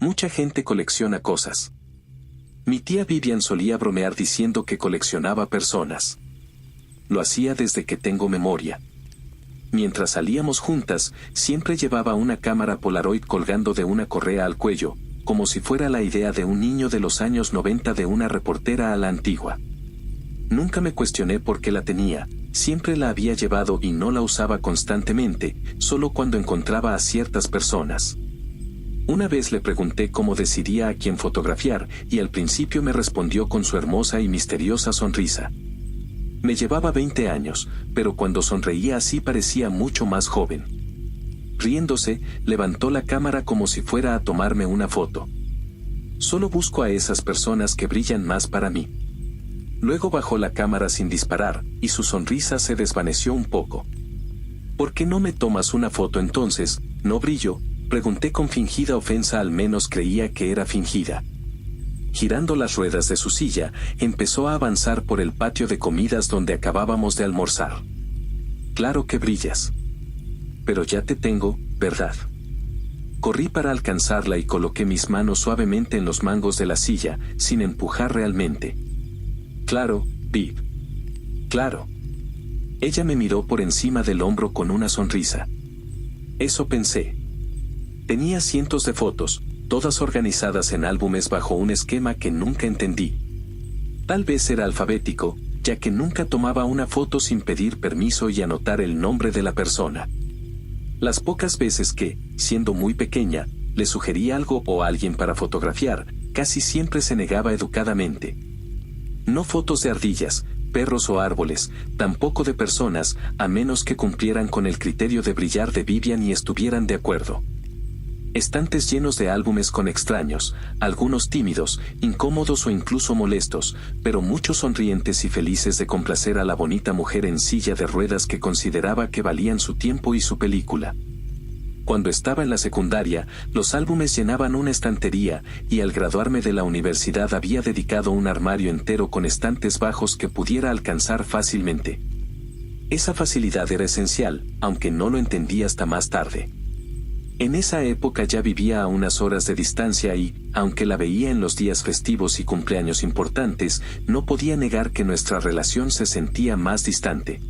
Mucha gente colecciona cosas. Mi tía Vivian solía bromear diciendo que coleccionaba personas. Lo hacía desde que tengo memoria. Mientras salíamos juntas, siempre llevaba una cámara Polaroid colgando de una correa al cuello, como si fuera la idea de un niño de los años 90 de una reportera a la antigua. Nunca me cuestioné por qué la tenía, siempre la había llevado y no la usaba constantemente, solo cuando encontraba a ciertas personas. Una vez le pregunté cómo decidía a quién fotografiar y al principio me respondió con su hermosa y misteriosa sonrisa. Me llevaba 20 años, pero cuando sonreía así parecía mucho más joven. Riéndose, levantó la cámara como si fuera a tomarme una foto. Solo busco a esas personas que brillan más para mí. Luego bajó la cámara sin disparar, y su sonrisa se desvaneció un poco. ¿Por qué no me tomas una foto entonces? ¿No brillo? Pregunté con fingida ofensa, al menos creía que era fingida. Girando las ruedas de su silla, empezó a avanzar por el patio de comidas donde acabábamos de almorzar. Claro que brillas. Pero ya te tengo, ¿verdad? Corrí para alcanzarla y coloqué mis manos suavemente en los mangos de la silla, sin empujar realmente. Claro, Viv. Claro. Ella me miró por encima del hombro con una sonrisa. Eso pensé. Tenía cientos de fotos, todas organizadas en álbumes bajo un esquema que nunca entendí. Tal vez era alfabético, ya que nunca tomaba una foto sin pedir permiso y anotar el nombre de la persona. Las pocas veces que, siendo muy pequeña, le sugerí algo o a alguien para fotografiar, casi siempre se negaba educadamente. No fotos de ardillas, perros o árboles, tampoco de personas, a menos que cumplieran con el criterio de brillar de Vivian y estuvieran de acuerdo. Estantes llenos de álbumes con extraños, algunos tímidos, incómodos o incluso molestos, pero muchos sonrientes y felices de complacer a la bonita mujer en silla de ruedas que consideraba que valían su tiempo y su película. Cuando estaba en la secundaria, los álbumes llenaban una estantería, y al graduarme de la universidad había dedicado un armario entero con estantes bajos que pudiera alcanzar fácilmente. Esa facilidad era esencial, aunque no lo entendí hasta más tarde. En esa época ya vivía a unas horas de distancia y, aunque la veía en los días festivos y cumpleaños importantes, no podía negar que nuestra relación se sentía más distante.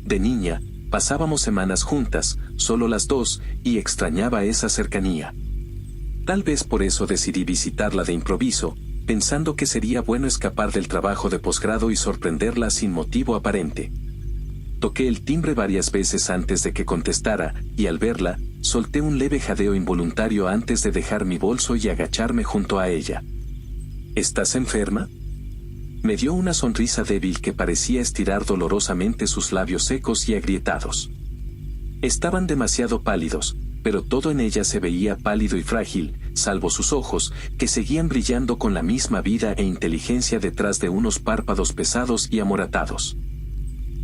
De niña, pasábamos semanas juntas, solo las dos, y extrañaba esa cercanía. Tal vez por eso decidí visitarla de improviso, pensando que sería bueno escapar del trabajo de posgrado y sorprenderla sin motivo aparente. Toqué el timbre varias veces antes de que contestara, y al verla, solté un leve jadeo involuntario antes de dejar mi bolso y agacharme junto a ella. ¿Estás enferma? Me dio una sonrisa débil que parecía estirar dolorosamente sus labios secos y agrietados. Estaban demasiado pálidos, pero todo en ella se veía pálido y frágil, salvo sus ojos, que seguían brillando con la misma vida e inteligencia detrás de unos párpados pesados y amoratados.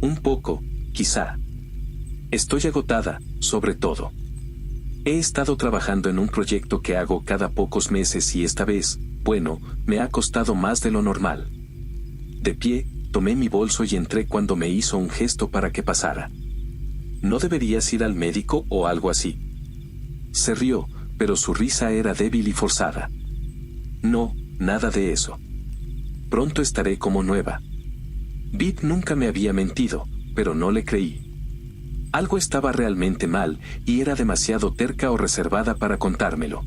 Un poco, quizá. Estoy agotada, sobre todo. He estado trabajando en un proyecto que hago cada pocos meses y esta vez, bueno, me ha costado más de lo normal. De pie, tomé mi bolso y entré cuando me hizo un gesto para que pasara. ¿No deberías ir al médico o algo así? Se rió, pero su risa era débil y forzada. No, nada de eso. Pronto estaré como nueva. Viv nunca me había mentido, pero no le creí. Algo estaba realmente mal, y era demasiado terca o reservada para contármelo.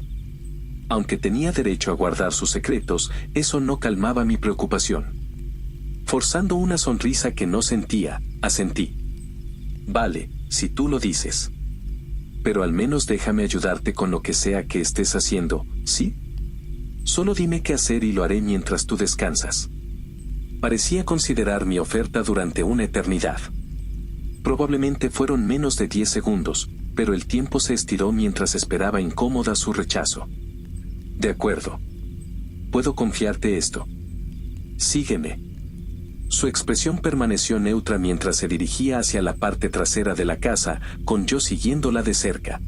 Aunque tenía derecho a guardar sus secretos, eso no calmaba mi preocupación. Forzando una sonrisa que no sentía, asentí. Vale, si tú lo dices. Pero al menos déjame ayudarte con lo que sea que estés haciendo, ¿sí? Solo dime qué hacer y lo haré mientras tú descansas. Parecía considerar mi oferta durante una eternidad. Probablemente fueron menos de 10 segundos, pero el tiempo se estiró mientras esperaba incómoda su rechazo. De acuerdo. ¿Puedo confiarte esto? Sígueme. Su expresión permaneció neutra mientras se dirigía hacia la parte trasera de la casa, con yo siguiéndola de cerca.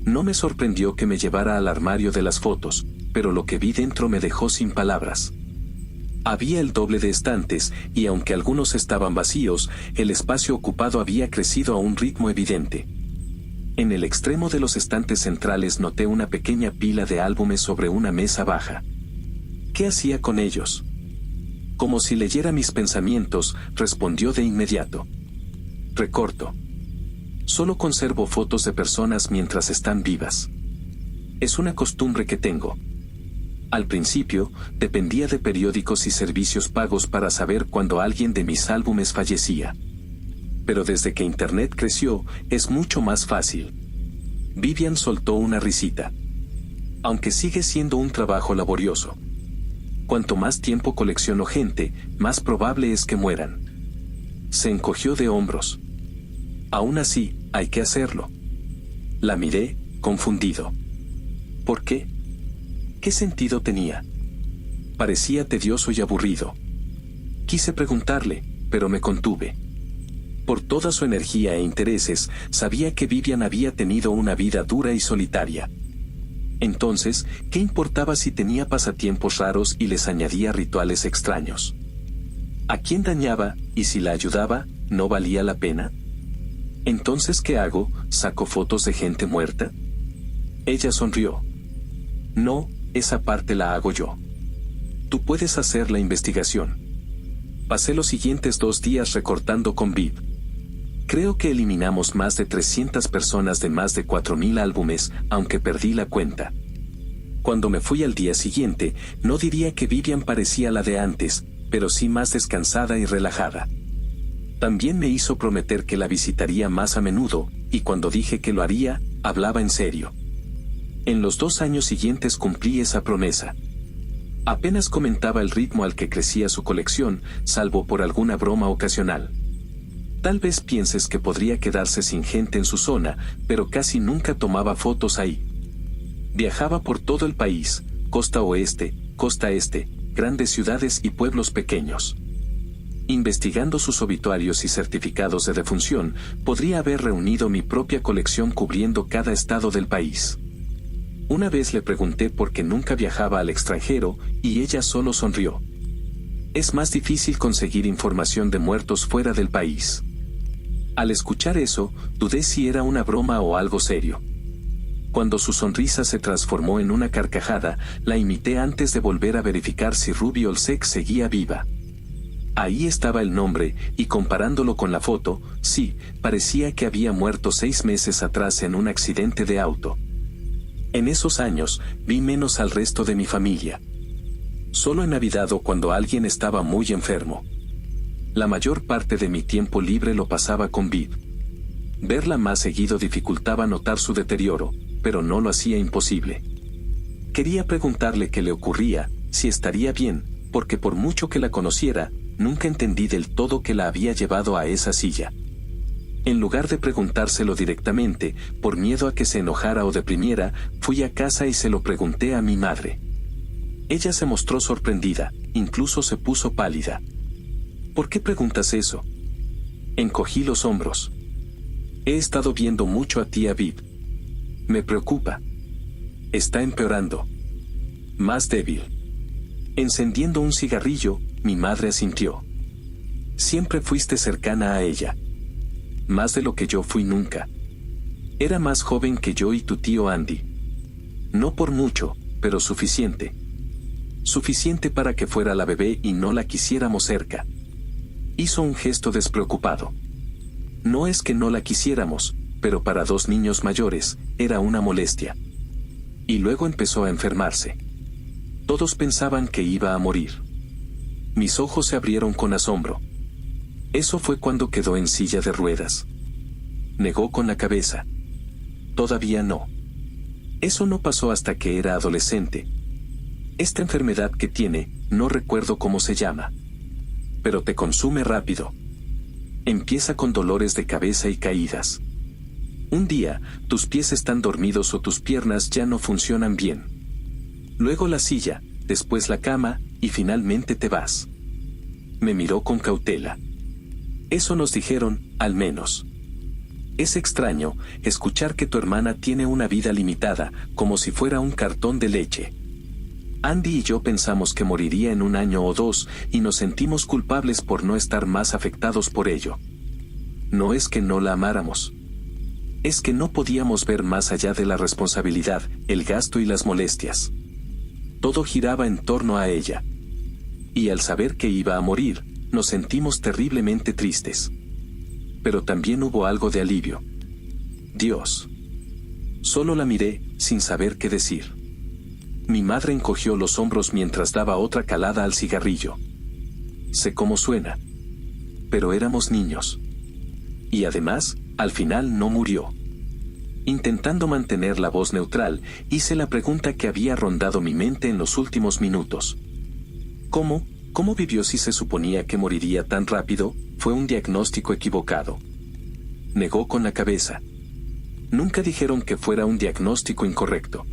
No me sorprendió que me llevara al armario de las fotos, pero lo que vi dentro me dejó sin palabras. Había el doble de estantes, y aunque algunos estaban vacíos, el espacio ocupado había crecido a un ritmo evidente. En el extremo de los estantes centrales noté una pequeña pila de álbumes sobre una mesa baja. ¿Qué hacía con ellos? Como si leyera mis pensamientos, respondió de inmediato. Recorto. Solo conservo fotos de personas mientras están vivas. Es una costumbre que tengo. Al principio, dependía de periódicos y servicios pagos para saber cuándo alguien de mis álbumes fallecía. Pero desde que Internet creció, es mucho más fácil. Vivian soltó una risita. Aunque sigue siendo un trabajo laborioso. Cuanto más tiempo colecciono gente, más probable es que mueran. Se encogió de hombros. Aún así, hay que hacerlo. La miré, confundido. ¿Por qué? ¿Qué sentido tenía? Parecía tedioso y aburrido. Quise preguntarle, pero me contuve. Por toda su energía e intereses, sabía que Vivian había tenido una vida dura y solitaria. Entonces, ¿qué importaba si tenía pasatiempos raros y les añadía rituales extraños? ¿A quién dañaba, y si la ayudaba, no valía la pena? Entonces, ¿qué hago? ¿Saco fotos de gente muerta? Ella sonrió. No, esa parte la hago yo. Tú puedes hacer la investigación. Pasé los siguientes 2 días recortando con Viv. Creo que eliminamos más de 300 personas de más de 4.000 álbumes, aunque perdí la cuenta. Cuando me fui al día siguiente, no diría que Vivian parecía la de antes, pero sí más descansada y relajada. También me hizo prometer que la visitaría más a menudo, y cuando dije que lo haría, hablaba en serio. En los 2 años siguientes cumplí esa promesa. Apenas comentaba el ritmo al que crecía su colección, salvo por alguna broma ocasional. Tal vez pienses que podría quedarse sin gente en su zona, pero casi nunca tomaba fotos ahí. Viajaba por todo el país, costa oeste, costa este, grandes ciudades y pueblos pequeños. Investigando sus obituarios y certificados de defunción, podría haber reunido mi propia colección cubriendo cada estado del país. Una vez le pregunté por qué nunca viajaba al extranjero, y ella solo sonrió. Es más difícil conseguir información de muertos fuera del país. Al escuchar eso, dudé si era una broma o algo serio. Cuando su sonrisa se transformó en una carcajada, la imité antes de volver a verificar si Ruby Olsek seguía viva. Ahí estaba el nombre, y comparándolo con la foto, sí, parecía que había muerto 6 meses atrás en un accidente de auto. En esos años, vi menos al resto de mi familia. Solo en Navidad o cuando alguien estaba muy enfermo. La mayor parte de mi tiempo libre lo pasaba con Viv. Verla más seguido dificultaba notar su deterioro, pero no lo hacía imposible. Quería preguntarle qué le ocurría, si estaría bien, porque por mucho que la conociera, nunca entendí del todo qué la había llevado a esa silla. En lugar de preguntárselo directamente, por miedo a que se enojara o deprimiera, fui a casa y se lo pregunté a mi madre. Ella se mostró sorprendida, incluso se puso pálida. ¿Por qué preguntas eso? Encogí los hombros. He estado viendo mucho a tía Viv. Me preocupa. Está empeorando. Más débil. Encendiendo un cigarrillo, mi madre asintió. Siempre fuiste cercana a ella. Más de lo que yo fui nunca. Era más joven que yo y tu tío Andy. No por mucho, pero suficiente. Suficiente para que fuera la bebé y no la quisiéramos cerca. Hizo un gesto despreocupado. No es que no la quisiéramos, pero para 2 niños mayores, era una molestia. Y luego empezó a enfermarse. Todos pensaban que iba a morir. Mis ojos se abrieron con asombro. Eso fue cuando quedó en silla de ruedas. Negó con la cabeza. Todavía no. Eso no pasó hasta que era adolescente. Esta enfermedad que tiene, no recuerdo cómo se llama. Pero te consume rápido. Empieza con dolores de cabeza y caídas. Un día, tus pies están dormidos o tus piernas ya no funcionan bien. Luego la silla, después la cama, y finalmente te vas. Me miró con cautela. Eso nos dijeron, al menos. Es extraño, escuchar que tu hermana tiene una vida limitada, como si fuera un cartón de leche. Andy y yo pensamos que moriría en 1 año o 2, y nos sentimos culpables por no estar más afectados por ello. No es que no la amáramos. Es que no podíamos ver más allá de la responsabilidad, el gasto y las molestias. Todo giraba en torno a ella. Y al saber que iba a morir, nos sentimos terriblemente tristes. Pero también hubo algo de alivio. Dios. Solo la miré, sin saber qué decir. Mi madre encogió los hombros mientras daba otra calada al cigarrillo. Sé cómo suena. Pero éramos niños. Y además, al final no murió. Intentando mantener la voz neutral, hice la pregunta que había rondado mi mente en los últimos minutos. ¿Cómo? ¿Cómo vivió si se suponía que moriría tan rápido? Fue un diagnóstico equivocado. Negó con la cabeza. Nunca dijeron que fuera un diagnóstico incorrecto.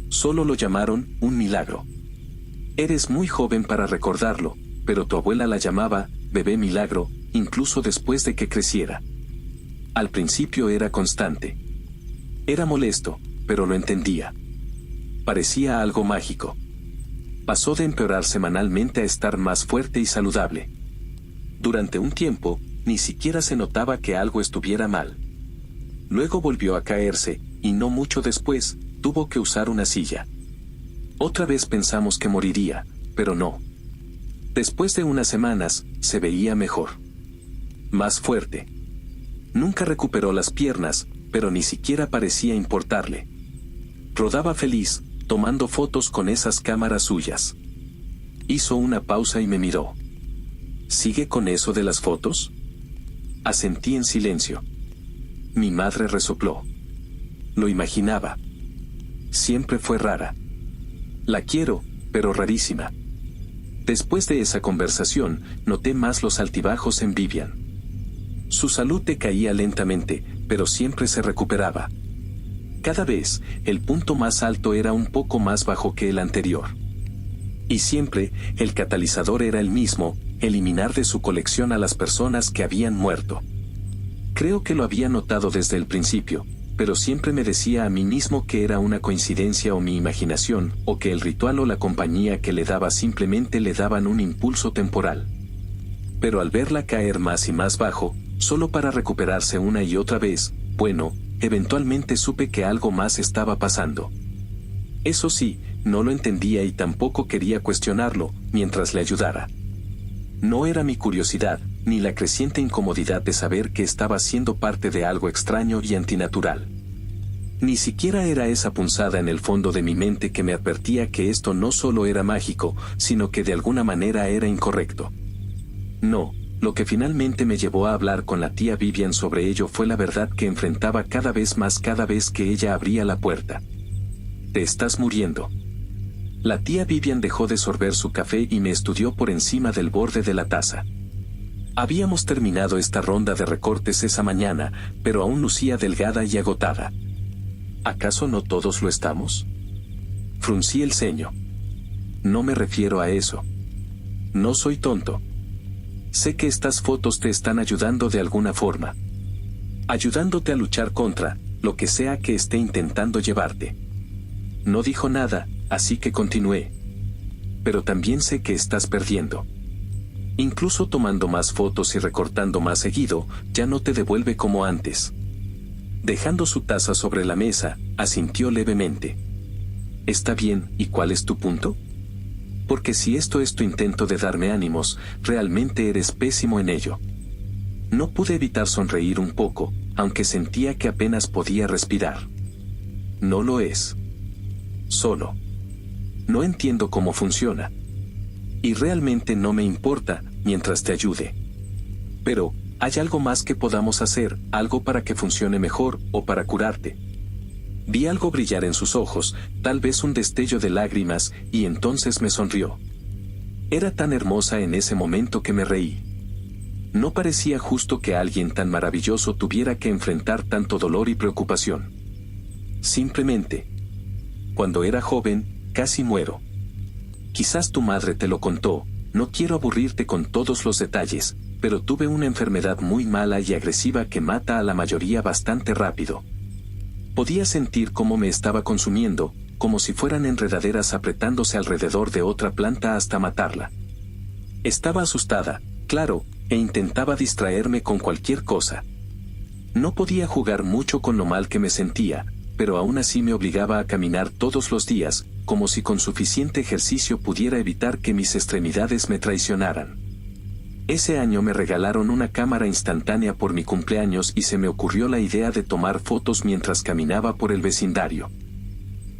Solo lo llamaron un milagro. Eres muy joven para recordarlo, pero tu abuela la llamaba bebé milagro, incluso después de que creciera. Al principio era constante. Era molesto, pero lo entendía. Parecía algo mágico. Pasó de empeorar semanalmente a estar más fuerte y saludable. Durante un tiempo, ni siquiera se notaba que algo estuviera mal. Luego volvió a caerse, y no mucho después, tuvo que usar una silla. Otra vez pensamos que moriría, pero no. Después de unas semanas, se veía mejor. Más fuerte. Nunca recuperó las piernas, pero ni siquiera parecía importarle. Rodaba feliz, tomando fotos con esas cámaras suyas. Hizo una pausa y me miró. ¿Sigue con eso de las fotos? Asentí en silencio. Mi madre resopló. Lo imaginaba. Siempre fue rara. La quiero, pero rarísima. Después de esa conversación, noté más los altibajos en Vivian. Su salud decaía lentamente, pero siempre se recuperaba. Cada vez, el punto más alto era un poco más bajo que el anterior. Y siempre, el catalizador era el mismo, eliminar de su colección a las personas que habían muerto. Creo que lo había notado desde el principio, pero siempre me decía a mí mismo que era una coincidencia o mi imaginación, o que el ritual o la compañía que le daba simplemente le daban un impulso temporal. Pero al verla caer más y más bajo, solo para recuperarse una y otra vez, bueno, eventualmente supe que algo más estaba pasando. Eso sí, no lo entendía y tampoco quería cuestionarlo, mientras le ayudara. No era mi curiosidad, ni la creciente incomodidad de saber que estaba siendo parte de algo extraño y antinatural. Ni siquiera era esa punzada en el fondo de mi mente que me advertía que esto no solo era mágico, sino que de alguna manera era incorrecto. No, lo que finalmente me llevó a hablar con la tía Vivian sobre ello fue la verdad que enfrentaba cada vez más cada vez que ella abría la puerta. Te estás muriendo. La tía Vivian dejó de sorber su café y me estudió por encima del borde de la taza. Habíamos terminado esta ronda de recortes esa mañana, pero aún lucía delgada y agotada. ¿Acaso no todos lo estamos? Fruncí el ceño. No me refiero a eso. No soy tonto. Sé que estas fotos te están ayudando de alguna forma. Ayudándote a luchar contra lo que sea que esté intentando llevarte. No dijo nada, así que continué. Pero también sé que estás perdiendo. Incluso tomando más fotos y recortando más seguido, ya no te devuelve como antes. Dejando su taza sobre la mesa, asintió levemente. Está bien, ¿y cuál es tu punto? Porque si esto es tu intento de darme ánimos, realmente eres pésimo en ello. No pude evitar sonreír un poco, aunque sentía que apenas podía respirar. No lo es. Solo. No entiendo cómo funciona. Y realmente no me importa, mientras te ayude. Pero, ¿hay algo más que podamos hacer, algo para que funcione mejor, o para curarte? Vi algo brillar en sus ojos, tal vez un destello de lágrimas, y entonces me sonrió. Era tan hermosa en ese momento que me reí. No parecía justo que alguien tan maravilloso tuviera que enfrentar tanto dolor y preocupación. Simplemente. Cuando era joven, casi muero. Quizás tu madre te lo contó, no quiero aburrirte con todos los detalles, pero tuve una enfermedad muy mala y agresiva que mata a la mayoría bastante rápido. Podía sentir cómo me estaba consumiendo, como si fueran enredaderas apretándose alrededor de otra planta hasta matarla. Estaba asustada, claro, e intentaba distraerme con cualquier cosa. No podía jugar mucho con lo mal que me sentía, pero aún así me obligaba a caminar todos los días, como si con suficiente ejercicio pudiera evitar que mis extremidades me traicionaran. Ese año me regalaron una cámara instantánea por mi cumpleaños y se me ocurrió la idea de tomar fotos mientras caminaba por el vecindario.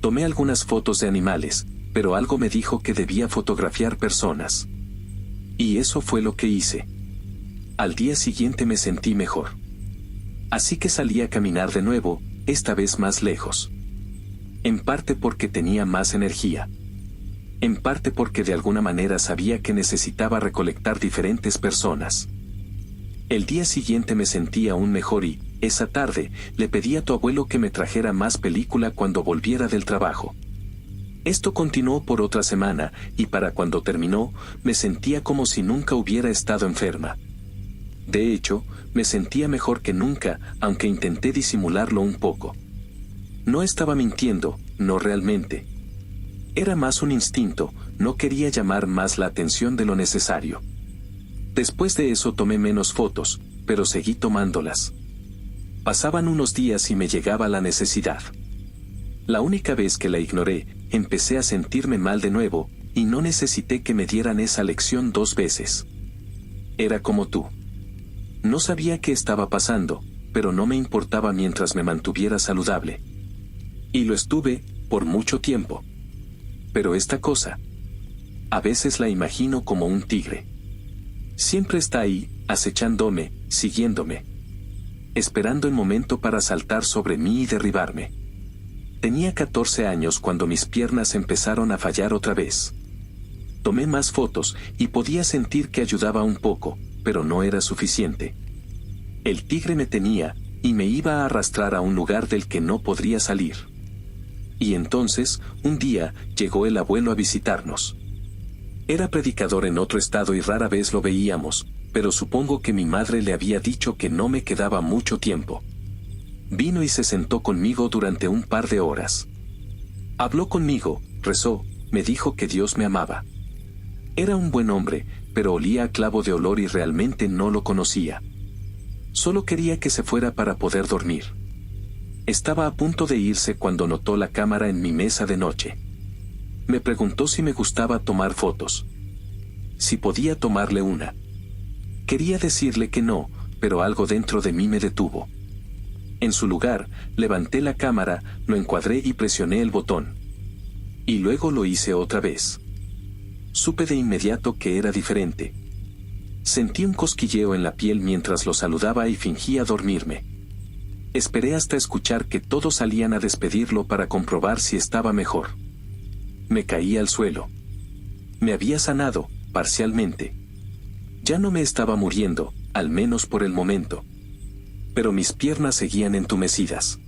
Tomé algunas fotos de animales, pero algo me dijo que debía fotografiar personas. Y eso fue lo que hice. Al día siguiente me sentí mejor. Así que salí a caminar de nuevo, esta vez más lejos. En parte porque tenía más energía. En parte porque de alguna manera sabía que necesitaba recolectar diferentes personas. El día siguiente me sentí aún mejor y, esa tarde, le pedí a tu abuelo que me trajera más película cuando volviera del trabajo. Esto continuó por otra semana, y para cuando terminó, me sentía como si nunca hubiera estado enferma. De hecho, me sentía mejor que nunca, aunque intenté disimularlo un poco. No estaba mintiendo, no realmente. Era más un instinto, no quería llamar más la atención de lo necesario. Después de eso tomé menos fotos, pero seguí tomándolas. Pasaban unos días y me llegaba la necesidad. La única vez que la ignoré, empecé a sentirme mal de nuevo, y no necesité que me dieran esa lección 2 veces. Era como tú. No sabía qué estaba pasando, pero no me importaba mientras me mantuviera saludable. Y lo estuve, por mucho tiempo. Pero esta cosa, a veces la imagino como un tigre. Siempre está ahí, acechándome, siguiéndome. Esperando el momento para saltar sobre mí y derribarme. Tenía 14 años cuando mis piernas empezaron a fallar otra vez. Tomé más fotos y podía sentir que ayudaba un poco, pero no era suficiente. El tigre me tenía, y me iba a arrastrar a un lugar del que no podría salir. Y entonces, un día, llegó el abuelo a visitarnos. Era predicador en otro estado y rara vez lo veíamos, pero supongo que mi madre le había dicho que no me quedaba mucho tiempo. Vino y se sentó conmigo durante un par de horas. Habló conmigo, rezó, me dijo que Dios me amaba. Era un buen hombre, pero olía a clavo de olor y realmente no lo conocía. Solo quería que se fuera para poder dormir. Estaba a punto de irse cuando notó la cámara en mi mesa de noche. Me preguntó si me gustaba tomar fotos. Si podía tomarle una. Quería decirle que no, pero algo dentro de mí me detuvo. En su lugar, levanté la cámara, lo encuadré y presioné el botón. Y luego lo hice otra vez. Supe de inmediato que era diferente. Sentí un cosquilleo en la piel mientras lo saludaba y fingía dormirme. Esperé hasta escuchar que todos salían a despedirlo para comprobar si estaba mejor. Me caí al suelo. Me había sanado, parcialmente. Ya no me estaba muriendo, al menos por el momento. Pero mis piernas seguían entumecidas.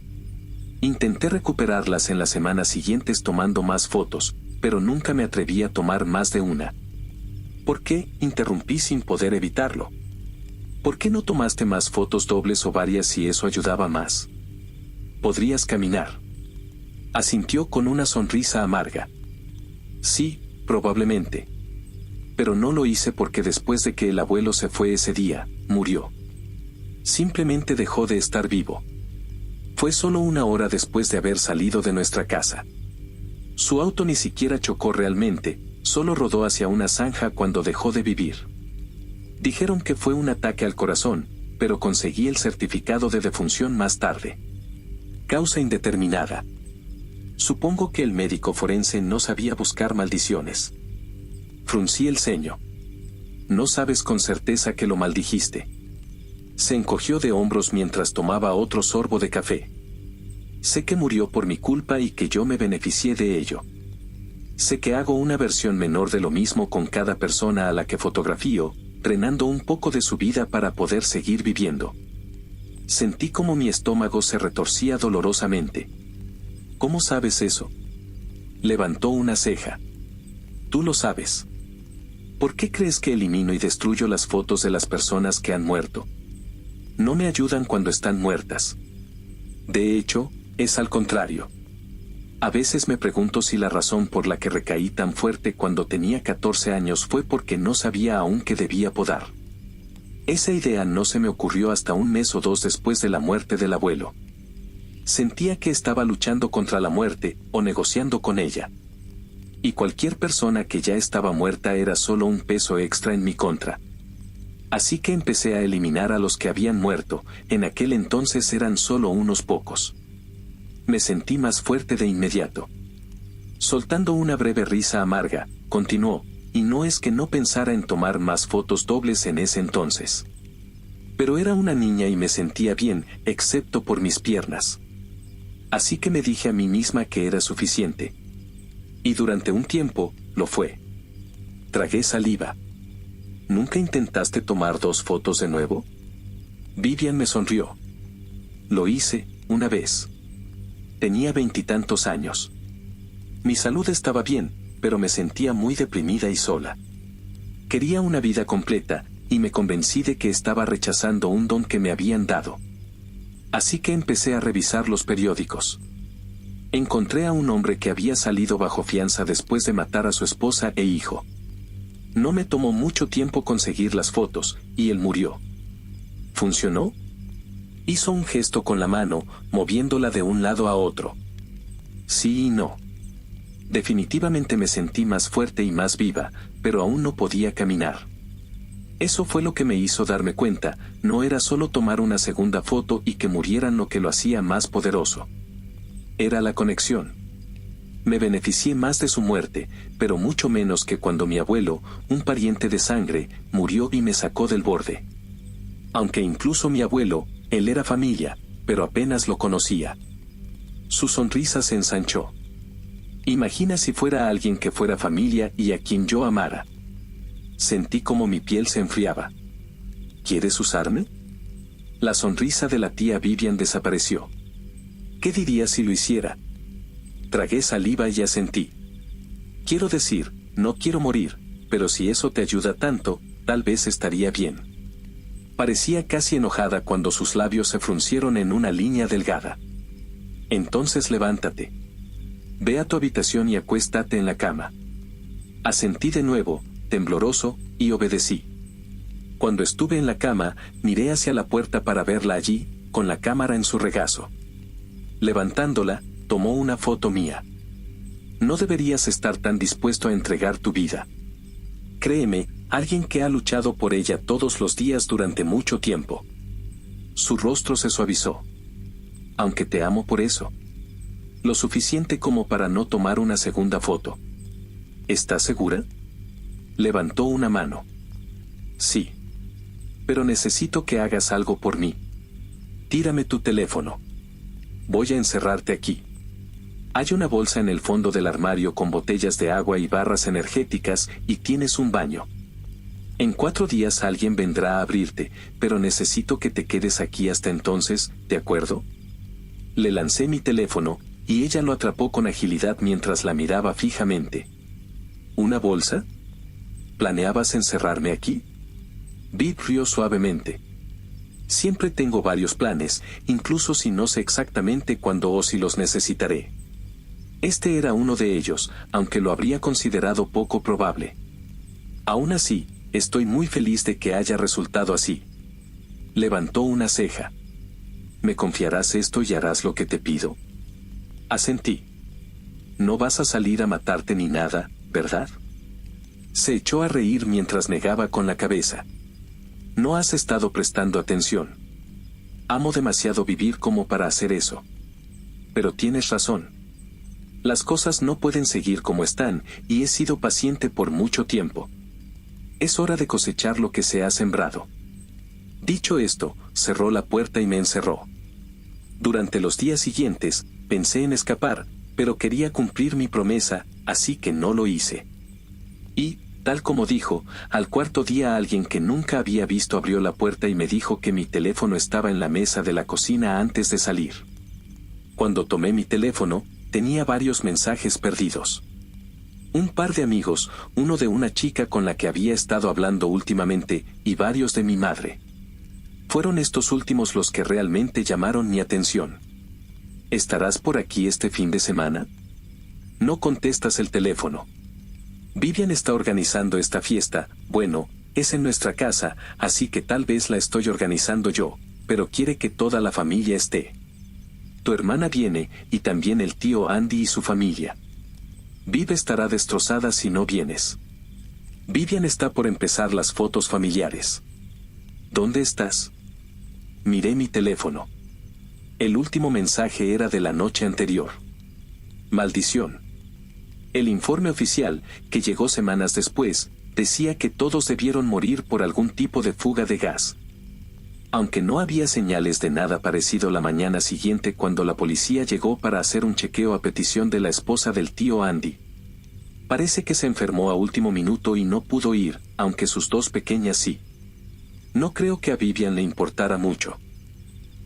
Intenté recuperarlas en las semanas siguientes tomando más fotos, pero nunca me atreví a tomar más de una. ¿Por qué? Interrumpí sin poder evitarlo. ¿Por qué no tomaste más fotos dobles o varias si eso ayudaba más? Podrías caminar. Asintió con una sonrisa amarga. Sí, probablemente. Pero no lo hice porque después de que el abuelo se fue ese día, murió. Simplemente dejó de estar vivo. Fue solo 1 hora después de haber salido de nuestra casa. Su auto ni siquiera chocó realmente, solo rodó hacia una zanja cuando dejó de vivir. Dijeron que fue un ataque al corazón, pero conseguí el certificado de defunción más tarde. Causa indeterminada. Supongo que el médico forense no sabía buscar maldiciones. Fruncí el ceño. No sabes con certeza que lo maldijiste. Se encogió de hombros mientras tomaba otro sorbo de café. Sé que murió por mi culpa y que yo me beneficié de ello. Sé que hago una versión menor de lo mismo con cada persona a la que fotografío, drenando un poco de su vida para poder seguir viviendo. Sentí como mi estómago se retorcía dolorosamente. ¿Cómo sabes eso? Levantó una ceja. Tú lo sabes. ¿Por qué crees que elimino y destruyo las fotos de las personas que han muerto? No me ayudan cuando están muertas. De hecho, es al contrario. A veces me pregunto si la razón por la que recaí tan fuerte cuando tenía 14 años fue porque no sabía aún que debía podar. Esa idea no se me ocurrió hasta un mes o dos después de la muerte del abuelo. Sentía que estaba luchando contra la muerte, o negociando con ella. Y cualquier persona que ya estaba muerta era solo un peso extra en mi contra. Así que empecé a eliminar a los que habían muerto, en aquel entonces eran solo unos pocos. Me sentí más fuerte de inmediato. Soltando una breve risa amarga, continuó, y no es que no pensara en tomar más fotos dobles en ese entonces. Pero era una niña y me sentía bien, excepto por mis piernas. Así que me dije a mí misma que era suficiente. Y durante un tiempo, lo fue. Tragué saliva. ¿Nunca intentaste tomar 2 fotos de nuevo? Vivian me sonrió. Lo hice, una vez. Tenía 20 y tantos años. Mi salud estaba bien, pero me sentía muy deprimida y sola. Quería una vida completa, y me convencí de que estaba rechazando un don que me habían dado. Así que empecé a revisar los periódicos. Encontré a un hombre que había salido bajo fianza después de matar a su esposa e hijo. No me tomó mucho tiempo conseguir las fotos, y él murió. ¿Funcionó? Hizo un gesto con la mano, moviéndola de un lado a otro. Sí y no. Definitivamente me sentí más fuerte y más viva, pero aún no podía caminar. Eso fue lo que me hizo darme cuenta, no era solo tomar una segunda foto y que murieran lo que lo hacía más poderoso. Era la conexión. Me beneficié más de su muerte, pero mucho menos que cuando mi abuelo, un pariente de sangre, murió y me sacó del borde. Aunque incluso mi abuelo, él era familia, pero apenas lo conocía. Su sonrisa se ensanchó. Imagina si fuera alguien que fuera familia y a quien yo amara. Sentí como mi piel se enfriaba. ¿Quieres usarme? La sonrisa de la tía Vivian desapareció. ¿Qué dirías si lo hiciera? Tragué saliva y asentí. Quiero decir, no quiero morir, pero si eso te ayuda tanto, tal vez estaría bien. Parecía casi enojada cuando sus labios se fruncieron en una línea delgada. Entonces levántate. Ve a tu habitación y acuéstate en la cama. Asentí de nuevo, tembloroso, y obedecí. Cuando estuve en la cama, miré hacia la puerta para verla allí, con la cámara en su regazo. Levantándola, tomó una foto mía. No deberías estar tan dispuesto a entregar tu vida. Créeme, alguien que ha luchado por ella todos los días durante mucho tiempo. Su rostro se suavizó. Aunque te amo por eso. Lo suficiente como para no tomar una segunda foto. ¿Estás segura? Levantó una mano. Sí. Pero necesito que hagas algo por mí. Tírame tu teléfono. Voy a encerrarte aquí. Hay una bolsa en el fondo del armario con botellas de agua y barras energéticas, y tienes un baño. En 4 días alguien vendrá a abrirte, pero necesito que te quedes aquí hasta entonces, ¿de acuerdo? Le lancé mi teléfono, y ella lo atrapó con agilidad mientras la miraba fijamente. ¿Una bolsa? ¿Planeabas encerrarme aquí? Viv rió suavemente. Siempre tengo varios planes, incluso si no sé exactamente cuándo o si los necesitaré. Este era uno de ellos, aunque lo habría considerado poco probable. Aún así, estoy muy feliz de que haya resultado así. Levantó una ceja. ¿Me confiarás esto y harás lo que te pido? Asentí. No vas a salir a matarte ni nada, ¿verdad? Se echó a reír mientras negaba con la cabeza. No has estado prestando atención. Amo demasiado vivir como para hacer eso. Pero tienes razón. Las cosas no pueden seguir como están, y he sido paciente por mucho tiempo. Es hora de cosechar lo que se ha sembrado. Dicho esto, cerró la puerta y me encerró. Durante los días siguientes, pensé en escapar, pero quería cumplir mi promesa, así que no lo hice. Y, tal como dijo, al 4.º día alguien que nunca había visto abrió la puerta y me dijo que mi teléfono estaba en la mesa de la cocina antes de salir. Cuando tomé mi teléfono, tenía varios mensajes perdidos. Un par de amigos, uno de una chica con la que había estado hablando últimamente, y varios de mi madre. Fueron estos últimos los que realmente llamaron mi atención. ¿Estarás por aquí este fin de semana? No contestas el teléfono. Vivian está organizando esta fiesta, bueno, Es en nuestra casa, así que tal vez la estoy organizando yo, pero quiere que toda la familia esté. Tu hermana viene, y también el tío Andy y su familia. Viv estará destrozada si no vienes. Vivian está por empezar las fotos familiares. ¿Dónde estás? Miré mi teléfono. El último mensaje era de la noche anterior. Maldición. El informe oficial, que llegó semanas después, decía que todos debieron morir por algún tipo de fuga de gas. Aunque no había señales de nada parecido la mañana siguiente cuando la policía llegó para hacer un chequeo a petición de la esposa del tío Andy. Parece que se enfermó a último minuto y no pudo ir, aunque sus dos pequeñas sí. No creo que a Vivian le importara mucho.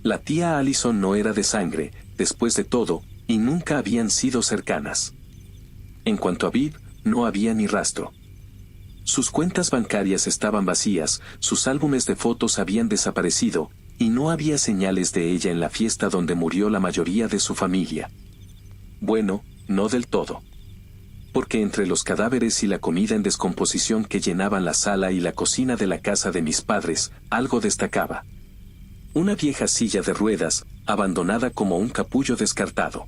La tía Allison no era de sangre, después de todo, y nunca habían sido cercanas. En cuanto a Viv, no había ni rastro. Sus cuentas bancarias estaban vacías, sus álbumes de fotos habían desaparecido, y no había señales de ella en la fiesta donde murió la mayoría de su familia. Bueno, no del todo. Porque entre los cadáveres y la comida en descomposición que llenaban la sala y la cocina de la casa de mis padres, algo destacaba. Una vieja silla de ruedas, abandonada como un capullo descartado.